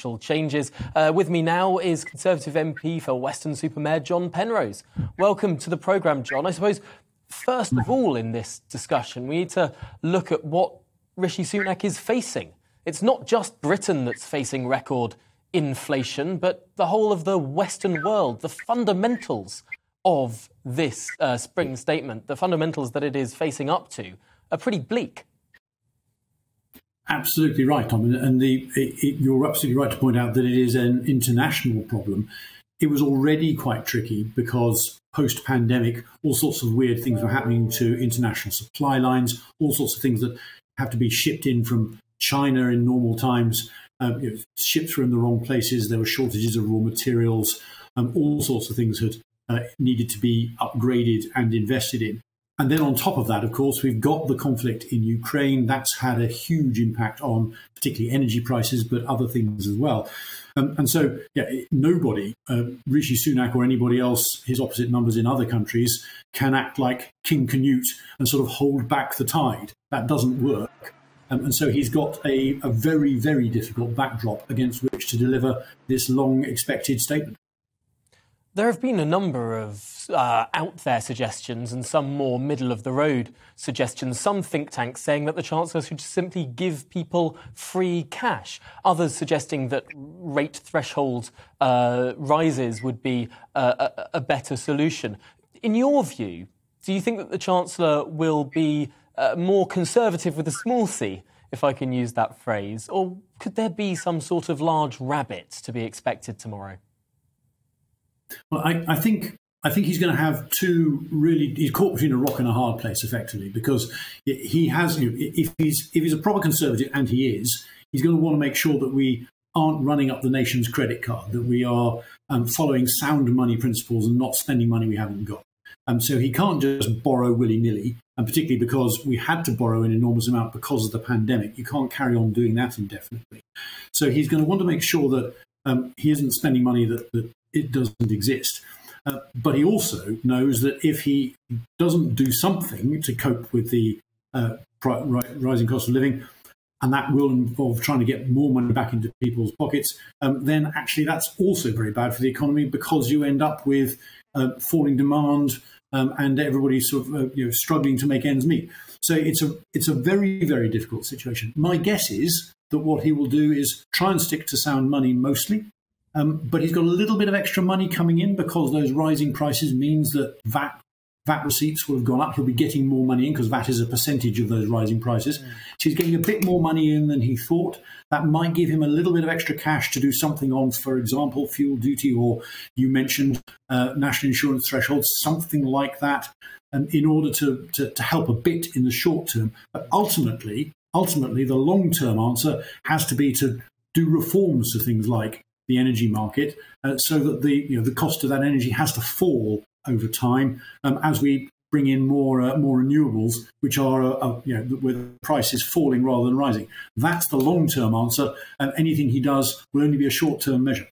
structural changes. With me now is Conservative MP for Weston-super-Mare John Penrose. Welcome to the programme, John. I suppose, first of all, in this discussion, we need to look at what Rishi Sunak is facing. It's not just Britain that's facing record inflation, but the whole of the Western world. The fundamentals of this spring statement, the fundamentals that it is facing up to, are pretty bleak. Absolutely right, Tom. And you're absolutely right to point out that it is an international problem. It was already quite tricky because post-pandemic, all sorts of weird things were happening to international supply lines, all sorts of things that have to be shipped in from China in normal times. Ships were in the wrong places. There were shortages of raw materials. All sorts of things had needed to be upgraded and invested in. And then on top of that, of course, we've got the conflict in Ukraine. That's had a huge impact on particularly energy prices, but other things as well. And so, nobody, Rishi Sunak or anybody else, his opposite numbers in other countries, can act like King Canute and sort of hold back the tide. That doesn't work. And so he's got a very, very difficult backdrop against which to deliver this long expected statement. There have been a number of out there suggestions and some more middle of the road suggestions. Some think tanks saying that the Chancellor should simply give people free cash. Others suggesting that rate threshold rises would be a better solution. In your view, do you think that the Chancellor will be more conservative with a small c, if I can use that phrase, or could there be some sort of large rabbit to be expected tomorrow? Well, I think he's going to have he's caught between a rock and a hard place effectively, because he has, if he's a proper Conservative, and he is, he's going to want to make sure that we aren't running up the nation's credit card, that we are following sound money principles and not spending money we haven't got. So he can't just borrow willy-nilly, and particularly because we had to borrow an enormous amount because of the pandemic. You can't carry on doing that indefinitely. So he's going to want to make sure that he isn't spending money that it doesn't exist. But he also knows that if he doesn't do something to cope with the rising cost of living, and that will involve trying to get more money back into people's pockets, then actually that's also very bad for the economy, because you end up with falling demand and everybody sort of struggling to make ends meet. So it's a very, very difficult situation. My guess is that what he will do is try and stick to sound money mostly. But he's got a little bit of extra money coming in because those rising prices means that VAT receipts will have gone up. He'll be getting more money in because VAT is a percentage of those rising prices. So he's getting a bit more money in than he thought. That might give him a little bit of extra cash to do something on, for example, fuel duty, or you mentioned national insurance thresholds, something like that, in order to help a bit in the short term. But ultimately, the long-term answer has to be to do reforms to things like the energy market, so that the cost of that energy has to fall over time as we bring in more renewables, which are where the price is falling rather than rising. That's the long-term answer, and anything he does will only be a short-term measure.